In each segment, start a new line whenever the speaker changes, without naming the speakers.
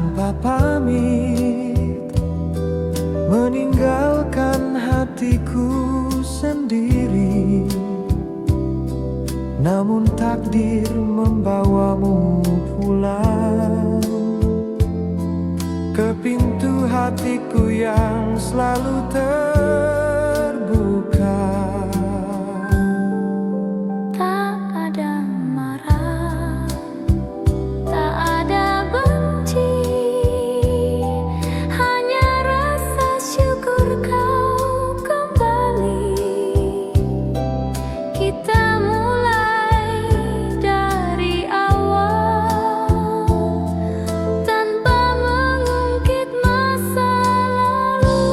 tanpa pamit, meninggalkan hatiku sendiri. Namun takdir membawamu pulang ke pintu hatiku yang selalu terbuka.
Tak ada marah, tak ada benci, hanya rasa syukur kau kembali. Kita mulai dari awal tanpa mengungkit masa lalu.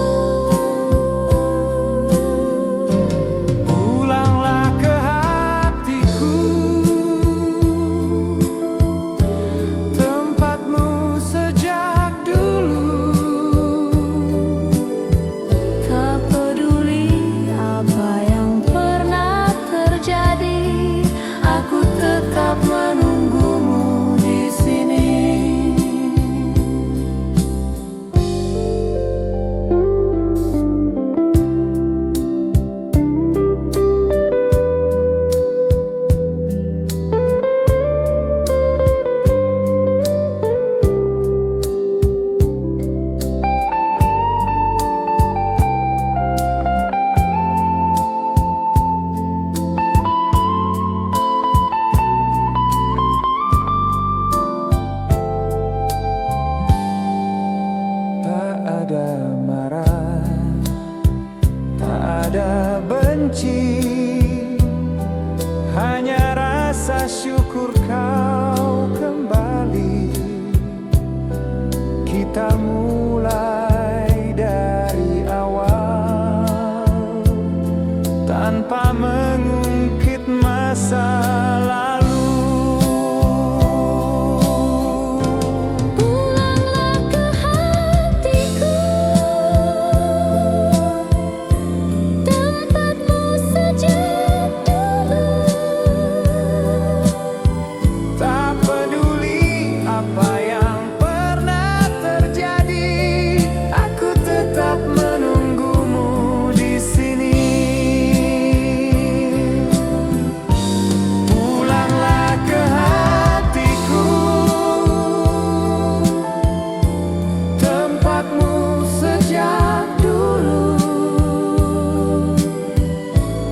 Pulanglah ke hatiku, tempatmu sejak dulu.
Tak peduli apa yang pernah terjadi, aku tetap menunggumu di sini.
Tak ada marah, tak ada benci, hanya rasa syukur kau kembali. Kita mulai dari awal tanpa mengungkit masa lalu.
Pulanglah ke hatiku, tempatmu sejak dulu.
Tak peduli apa yang pernah terjadi, aku tetap menunggumu di sini. Pulanglah ke hatiku, tempatmu sejak dulu.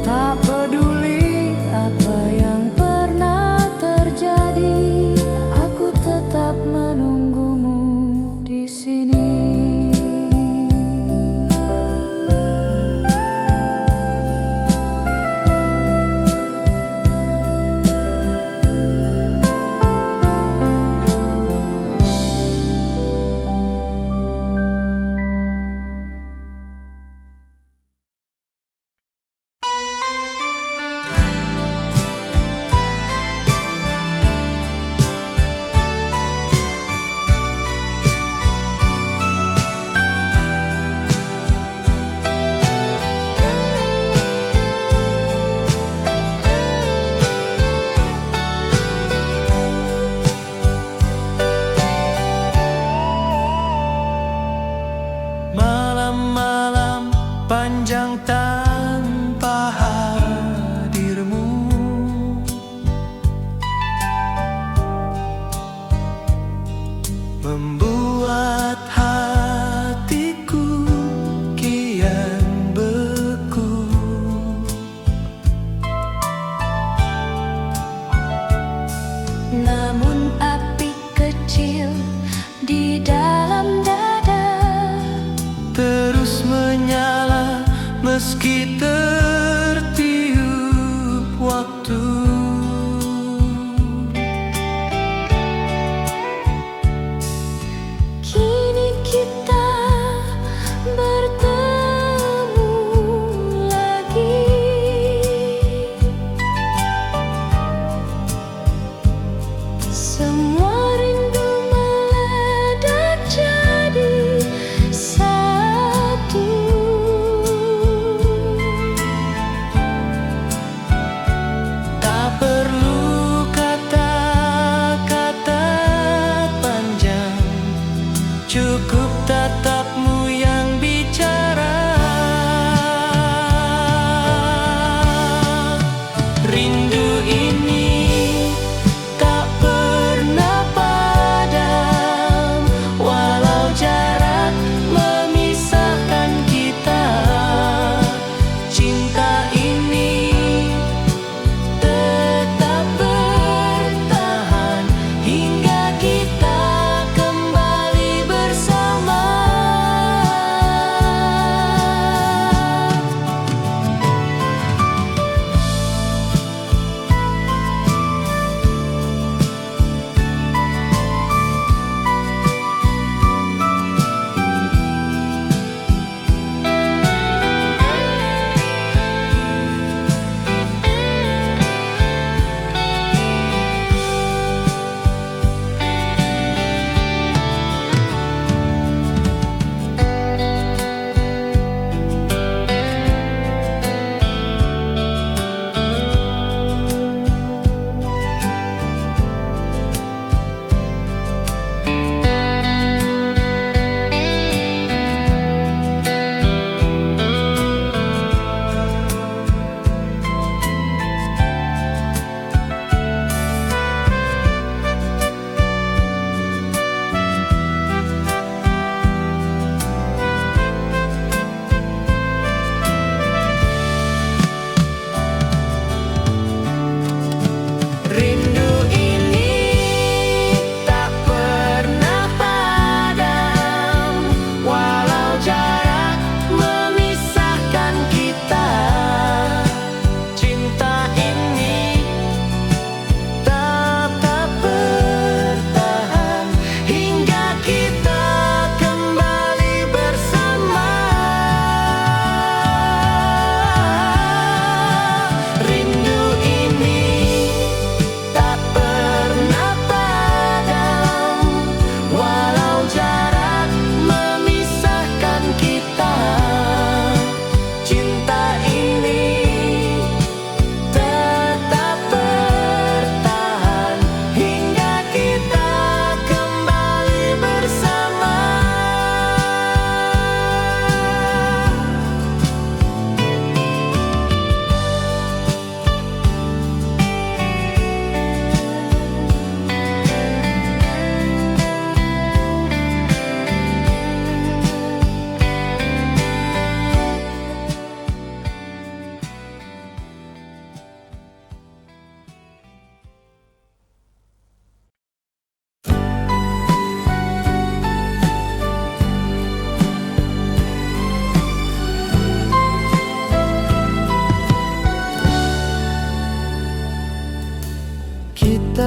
Tak peduli apa yang pernah terjadi, aku tetap menunggumu di sini.
Malam-malam panjang tanpa hadirmu, membuat hatiku kian beku.
Namun api kecil di dalam dada
Terus menyala meski tertiup waktu.
kini kita bertemu lagi. Semua rindu meledak jadi satu.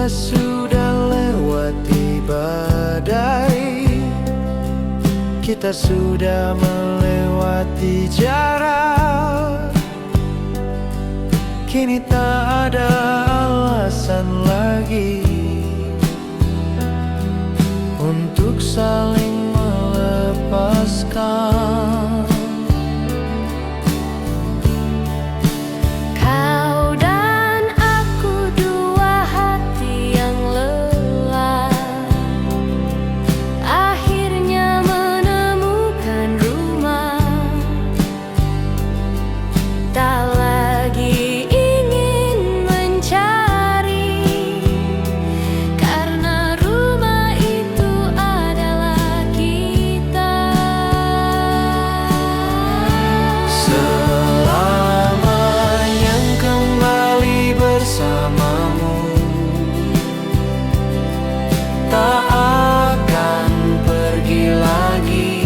sudah lewati badai, kita sudah melewati jarak. Kini tak ada alasan lagi untuk saling melepaskan.
Kau dan aku dua hati yang lelah, akhirnya menemukan rumah. Tak lagi ingin mencari, karena rumah itu adalah kita.
Selamanya kembali bersamamu, tak akan pergi lagi.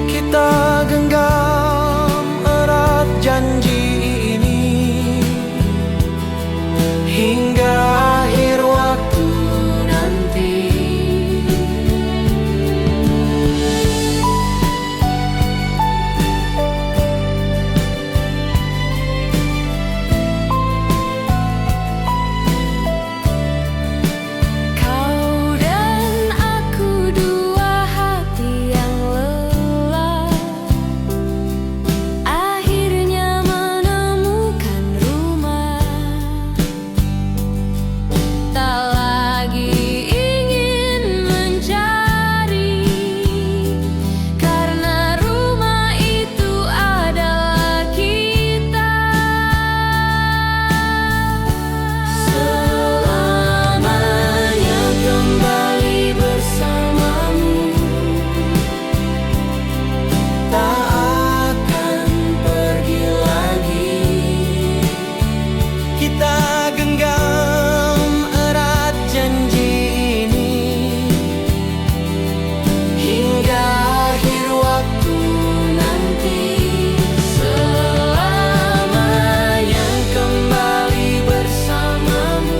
Kita genggam erat janji ini hingga akhir waktu nanti.
Kau dan aku dua hati yang lelah, akhirnya menemukan rumah. Tak lagi ingin mencari, karena rumah itu adalah kita. Selamanya kembali bersamamu,
Tak akan pergi lagi. Kita genggam erat janji ini hingga akhir waktu nanti. Selamanya kembali bersamamu,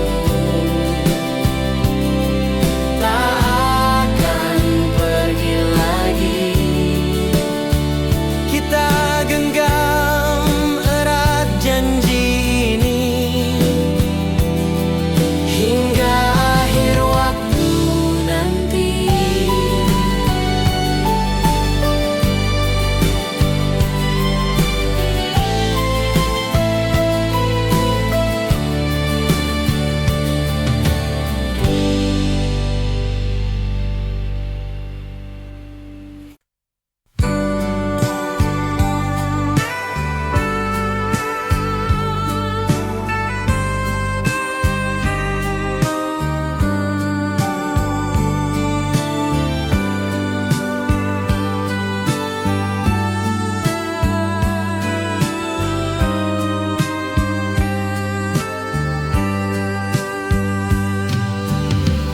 tak akan pergi lagi. Kita genggam erat janji ini hingga akhir waktu nanti.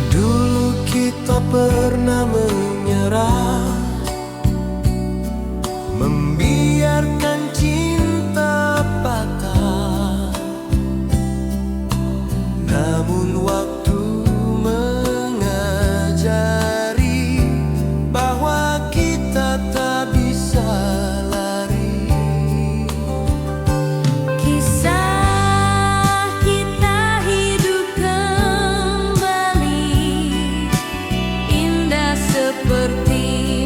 Dulu kita pernah menyerah, membiarkan cinta patah. Namun waktu mengajari bahwa kita tak bisa lari.
kisah kita hidup kembali, indah seperti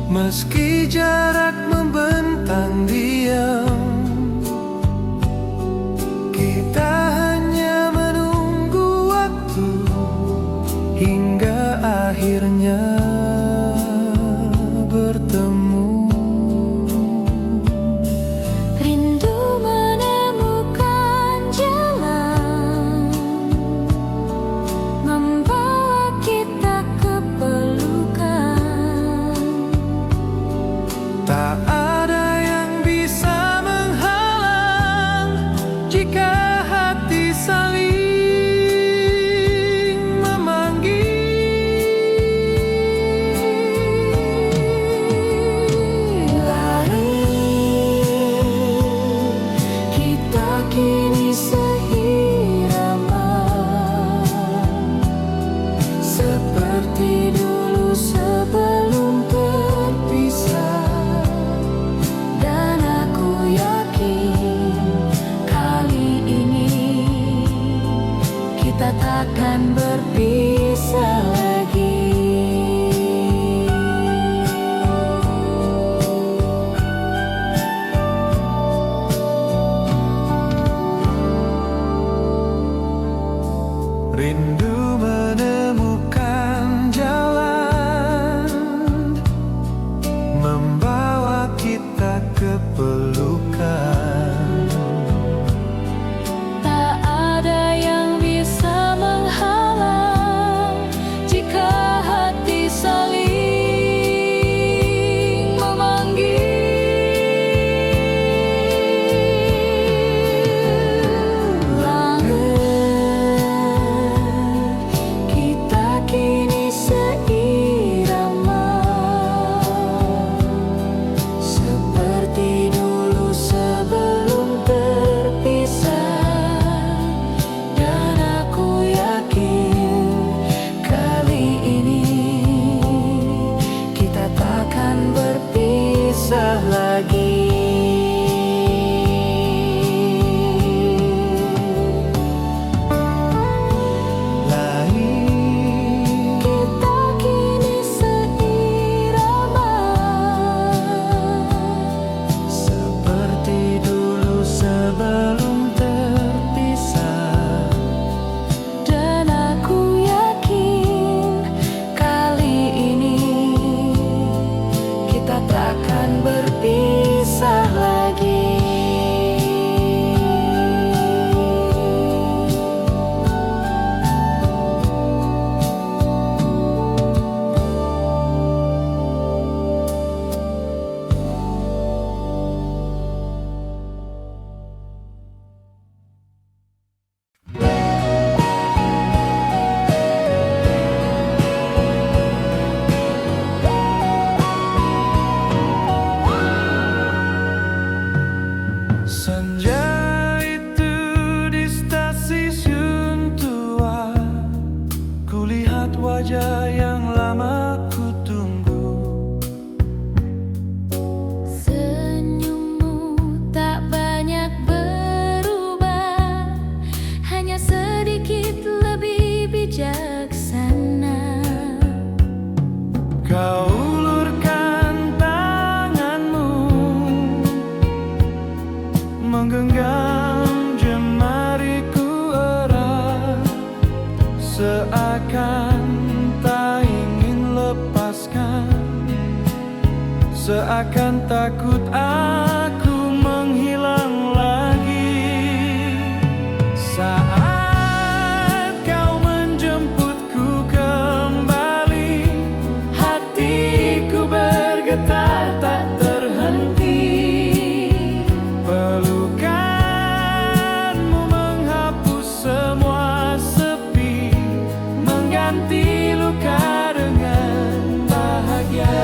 Meski jarak membentang diam, kita hanya menunggu waktu hingga akhirnya bertemu.
Rindu menemukan jalan, membawa kita ke pelukan.
Tak ada yang bisa menghalang jika hati saling memanggil.
Lari, kita kini seirama, seperti dulu sebelum terpisah. Dan aku yakin kali ini kita takkan berpisah lagi.
Rindu menemukan jalan, membawa kita ke pelukan.
Tak ada yang bisa menghalang jika hati saling memanggil. Langit, kita kini seirama, seperti dulu sebelum terpisah. Dan aku yakin kali ini kita takkan berpisah lagi.
Lain
Kita kini seirama,
seperti dulu sebelum terpisah.
dan aku yakin kali ini kita takkan berpisah lagi.
Senja itu di stasiun tua, kulihat wajah yang lama ku tunggu.
Senyummu tak banyak berubah, hanya sedikit lebih bijaksana.
Kau ulurkan tanganmu, menggenggam jemariku erat, seakan tak ingin lepaskan, seakan takut aku menghilang lagi. Saat kau menjemputku kembali, hatiku bergetar tak terhenti. Pelukanmu menghapus semua sepi, mengganti luka dengan bahagia.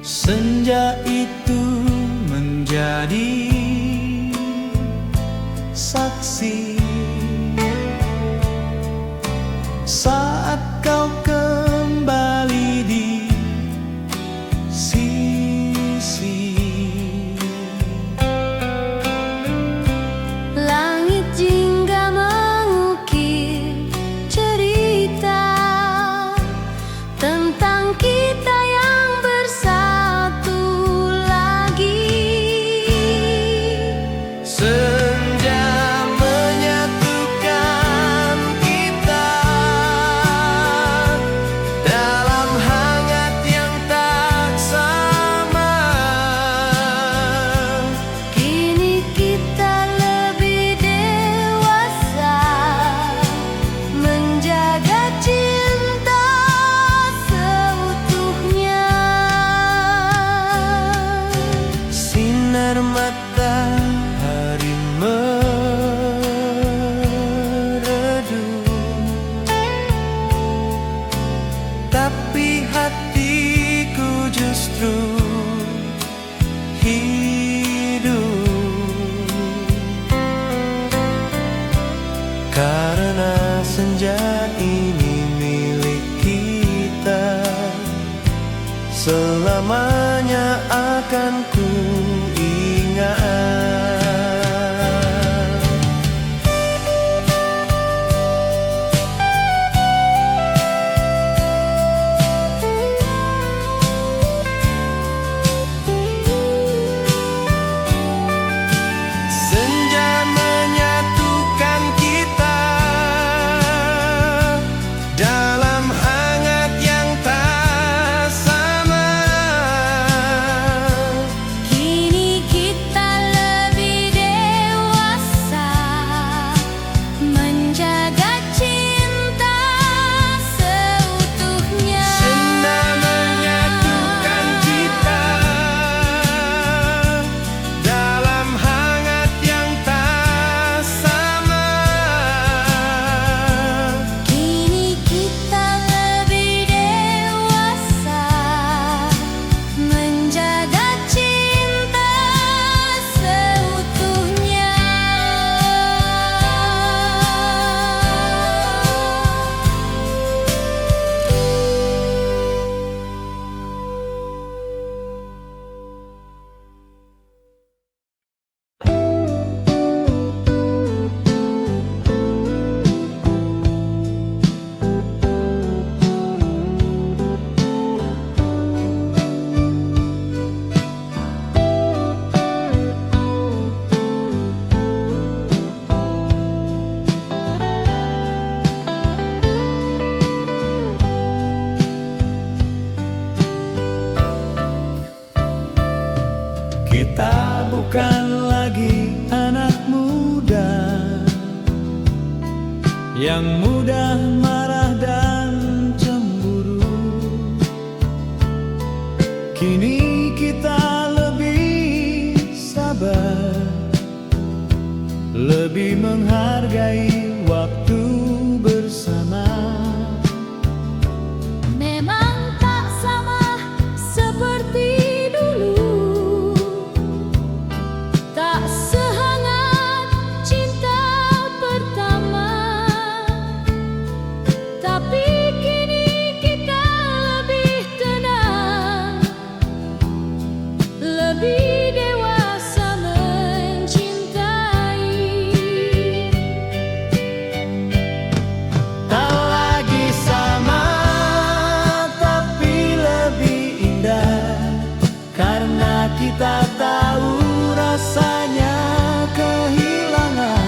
Senja itu menjadi saksi saat kau kembali di sisi.
Langit jingga mengukir cerita tentang kita yang bersatu lagi.
Senja menyatukan kita dalam hangat yang tak sama.
Kini kita lebih dewasa, menjaga cinta seutuhnya.
Sinar matahari meredup, tapi hatiku justru hidup. Karena senja ini milik kita, selamanya akan ku ingat. Senja menyatukan kita dalam hangat yang tak sama.
Kini kita lebih dewasa, menjaga cinta seutuhnya.
Senja menyatukan kita dalam hangat yang tak sama.
Kini kita lebih dewasa, menjaga cinta seutuhnya.
Kita bukan lagi anak muda yang mudah marah dan cemburu. Kini kita lebih sabar, lebih menghargai waktu bersama.
Memang tak sama seperti dulu, tak sehangat cinta pertama, tapi kini kita lebih tenang, lebih dewasa mencintai.
Tak lagi sama, tapi lebih indah, karena kita tahu rasanya kehilangan.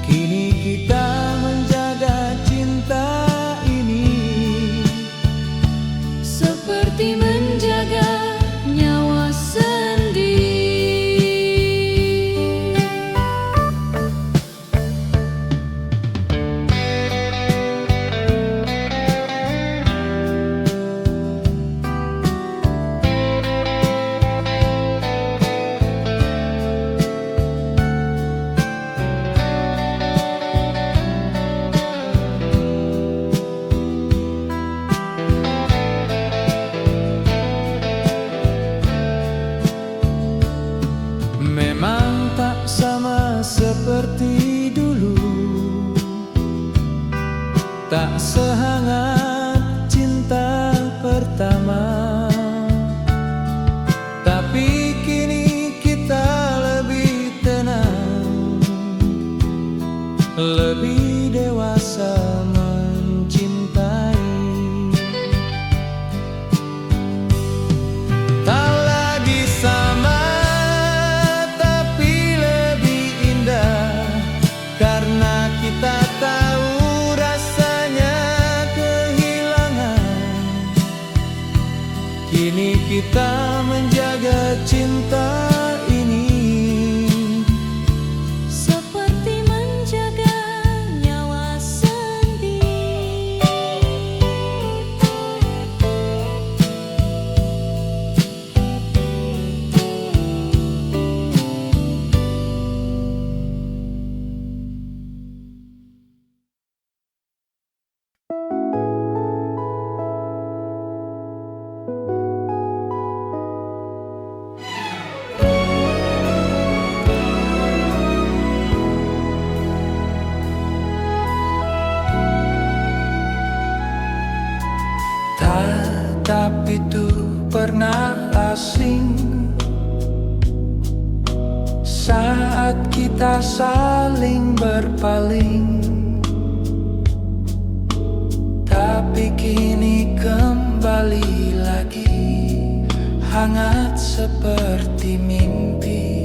Kini kita menjaga cinta ini
Seperti menjaga nyawa sendiri.
Kini kita menjaga cinta ini
seperti menjaga nyawa sendiri.
Tatap itu pernah asing saat kita saling berpaling, tapi kini kembali lagi hangat seperti mimpi.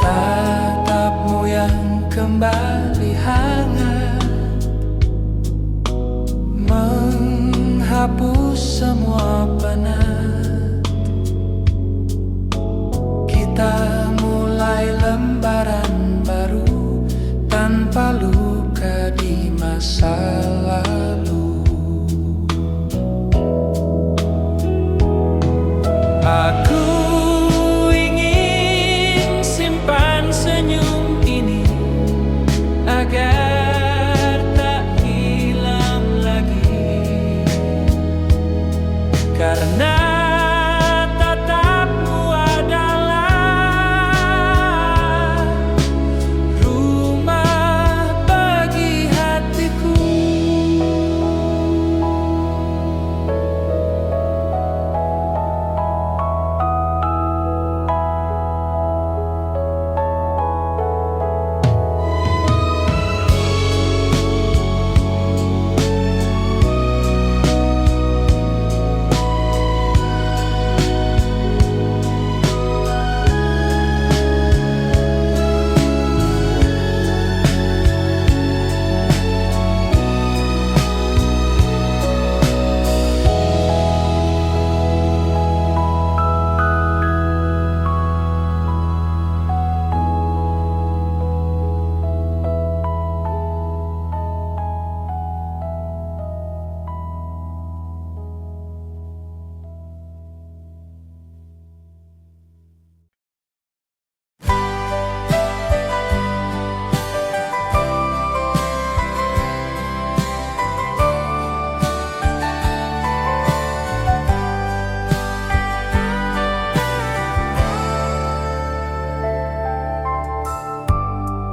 Tatapmu yang kembali hangat menghapus semua penat. Kita mulai lembaran baru tanpa luka di masa lalu. Aku ingin simpan senyum ini agar tak hilang lagi, karena tatapmu adalah rumah bagi hatiku.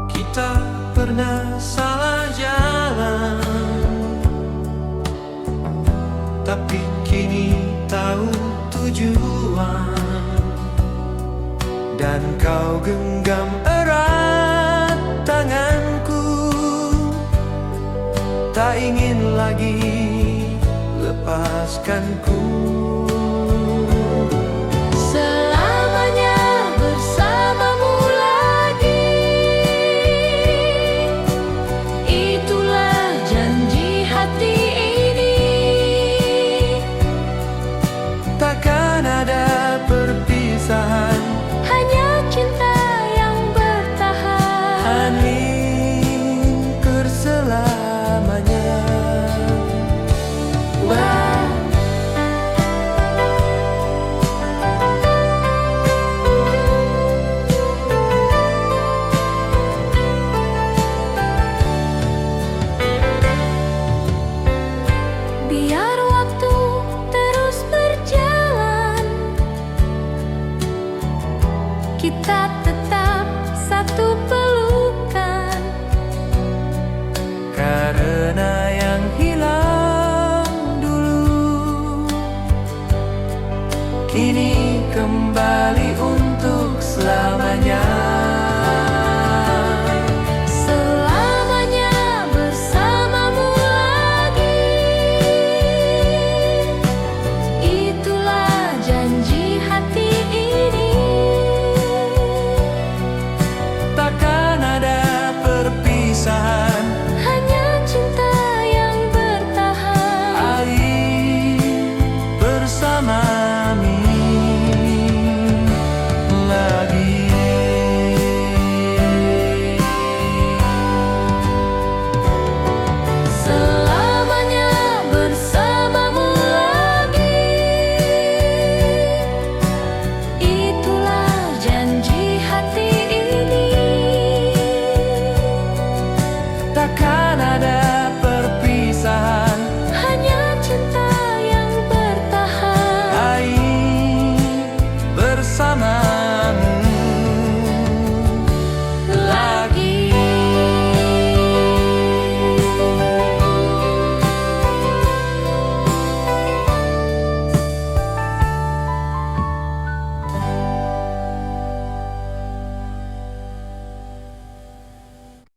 Kita pernah salah jalan, tapi kini tahu tujuan, dan kau genggam erat tanganku. Tak ingin lagi lepaskanku.